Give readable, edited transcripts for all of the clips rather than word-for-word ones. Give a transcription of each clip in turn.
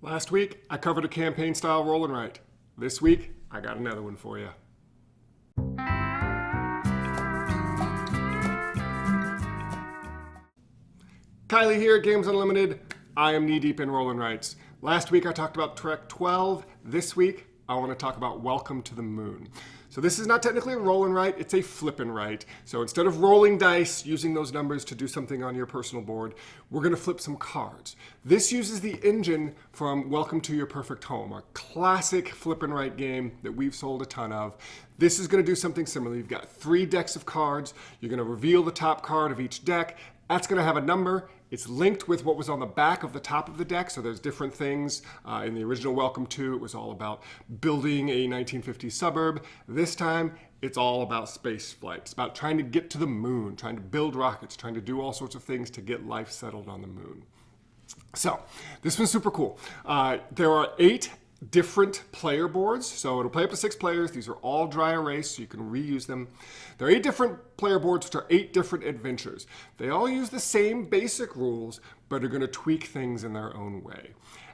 Last week, I covered a campaign-style roll and write. This week, I got another one for you. Kylie here at Games Unlimited. I am knee-deep in roll and writes. Last week, I talked about Trek 12. This week, I want to talk about Welcome to the Moon. So this is not technically a roll and write, it's a flip and write. So instead of rolling dice, using those numbers to do something on your personal board, we're going to flip some cards. This uses the engine from Welcome to Your Perfect Home, a classic flip and write game that we've sold a ton of. This is going to do something similar. You've got 3 decks of cards. You're going to reveal the top card of each deck. That's going to have a number. It's linked with what was on the back of the top of the deck, so there's different things. In the original Welcome To, it was all about building a 1950s suburb. This time, it's all about space flight. It's about trying to get to the moon, trying to build rockets, trying to do all sorts of things to get life settled on the moon. So, this one's super cool. There are 8 different player boards, so it'll play up to 6 players. These are all dry erase, so you can reuse them. There are 8 different player boards, which are 8 different adventures. They all use the same basic rules, but are going to tweak things in their own way.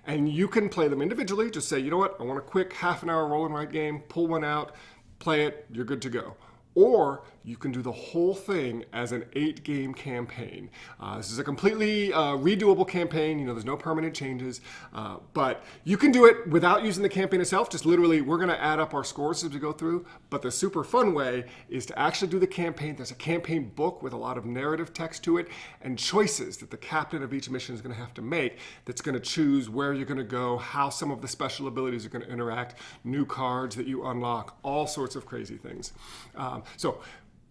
And you can play them individually. Just say, you know what, I want a quick half-an-hour roll and write game, pull one out, play it, you're good to go. Or you can do the whole thing as an 8-game campaign. This is a completely redoable campaign. You know, there's no permanent changes, but you can do it without using the campaign itself. Just literally, we're going to add up our scores as we go through. But the super fun way is to actually do the campaign. There's a campaign book with a lot of narrative text to it and choices that the captain of each mission is going to have to make that's going to choose where you're going to go, how some of the special abilities are going to interact, new cards that you unlock, all sorts of crazy things. So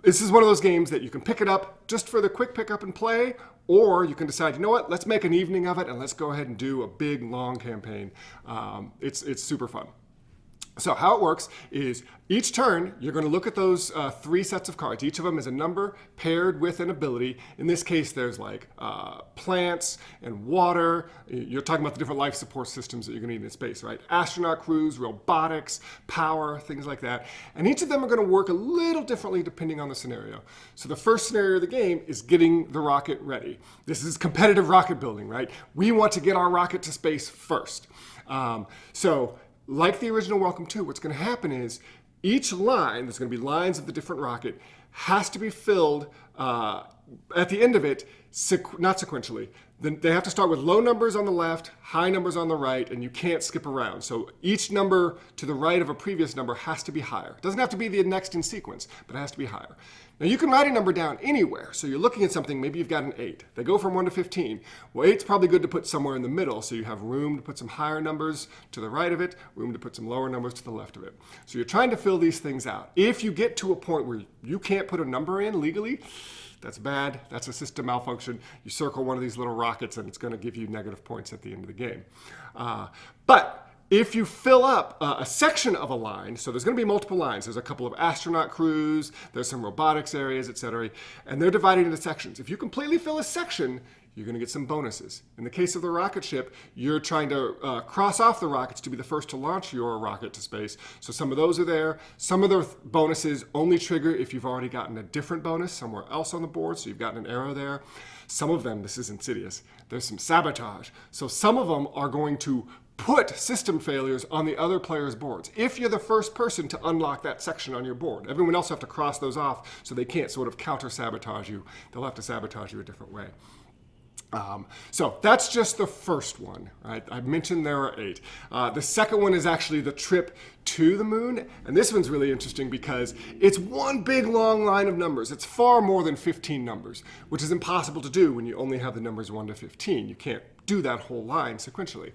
this is one of those games that you can pick it up just for the quick pick up and play, or you can decide, you know what, let's make an evening of it and let's go ahead and do a big, long campaign. It's super fun. So how it works is each turn, you're going to look at those 3 sets of cards. Each of them is a number paired with an ability. In this case, there's like plants and water. You're talking about the different life support systems that you're going to need in space, right? Astronaut crews, robotics, power, things like that. And each of them are going to work a little differently depending on the scenario. So the first scenario of the game is getting the rocket ready. This is competitive rocket building, right? We want to get our rocket to space first. Like the original Welcome To, what's going to happen is each line, there's going to be lines of the different rocket, has to be filled at the end of it, not sequentially. Then they have to start with low numbers on the left, high numbers on the right, and you can't skip around. So each number to the right of a previous number has to be higher. It doesn't have to be the next in sequence, but it has to be higher. Now you can write a number down anywhere. So you're looking at something, maybe you've got an 8. They go from 1 to 15. Well, 8's probably good to put somewhere in the middle, so you have room to put some higher numbers to the right of it, room to put some lower numbers to the left of it. So you're trying to fill these things out. If you get to a point where you can't put a number in legally, that's bad. That's a system malfunction. You circle one of these little rockets and it's going to give you negative points at the end of the game. But if you fill up a section of a line, so there's going to be multiple lines. There's a couple of astronaut crews, there's some robotics areas, etc., and they're divided into sections. If you completely fill a section, you're going to get some bonuses. In the case of the rocket ship, you're trying to cross off the rockets to be the first to launch your rocket to space. So some of those are there. Some of the bonuses only trigger if you've already gotten a different bonus somewhere else on the board, so you've gotten an arrow there. Some of them, this is insidious, there's some sabotage. So some of them are going to put system failures on the other players' boards. If you're the first person to unlock that section on your board, everyone else will have to cross those off so they can't sort of counter-sabotage you. They'll have to sabotage you a different way. So that's just the first one, right? I mentioned there are 8. The second one is actually the trip to the moon. And this one's really interesting because it's one big long line of numbers. It's far more than 15 numbers, which is impossible to do when you only have the numbers 1 to 15. You can't do that whole line sequentially.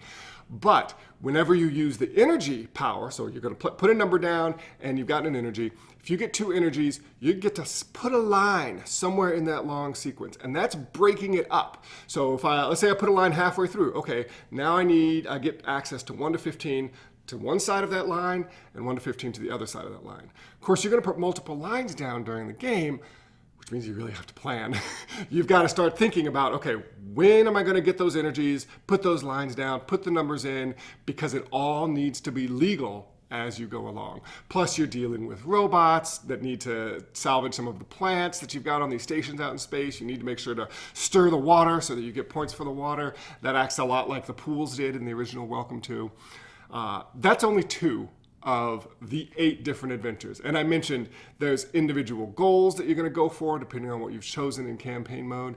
But whenever you use the energy power, so you're going to put a number down and you've got an energy, if you get 2 energies, you get to put a line somewhere in that long sequence, and that's breaking it up. So if let's say I put a line halfway through, okay, now I get access to 1 to 15 to one side of that line and 1 to 15 to the other side of that line. Of course, you're going to put multiple lines down during the game, which means you really have to plan. You've got to start thinking about, okay, when am I going to get those energies, put those lines down, put the numbers in, because it all needs to be legal as you go along. Plus, you're dealing with robots that need to salvage some of the plants that you've got on these stations out in space. You need to make sure to stir the water so that you get points for the water. That acts a lot like the pools did in the original Welcome to. That's only 2 of the 8 different adventures. And I mentioned there's individual goals that you're going to go for depending on what you've chosen in campaign mode.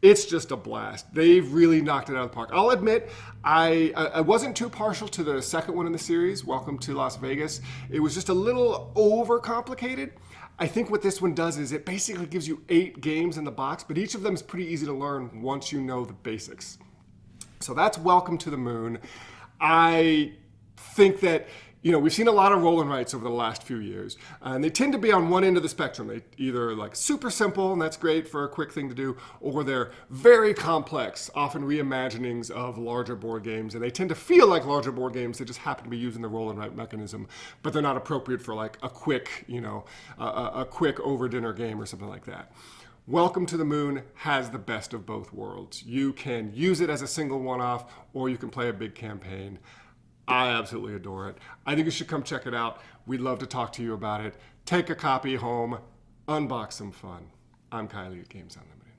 It's just a blast. They've really knocked it out of the park. I'll admit, I wasn't too partial to the second one in the series, Welcome to Las Vegas. It was just a little overcomplicated. I think what this one does is it basically gives you 8 games in the box, but each of them is pretty easy to learn once you know the basics. So that's Welcome to the Moon. I think that we've seen a lot of roll and writes over the last few years, and they tend to be on one end of the spectrum. They either like super simple, and that's great for a quick thing to do, or they're very complex, often reimaginings of larger board games, and they tend to feel like larger board games. They just happen to be using the roll and write mechanism, but they're not appropriate for like a quick, a quick over dinner game or something like that. Welcome to the Moon has the best of both worlds. You can use it as a single one-off, or you can play a big campaign. I absolutely adore it. I think you should come check it out. We'd love to talk to you about it. Take a copy home, unbox some fun. I'm Kylie at Games Unlimited.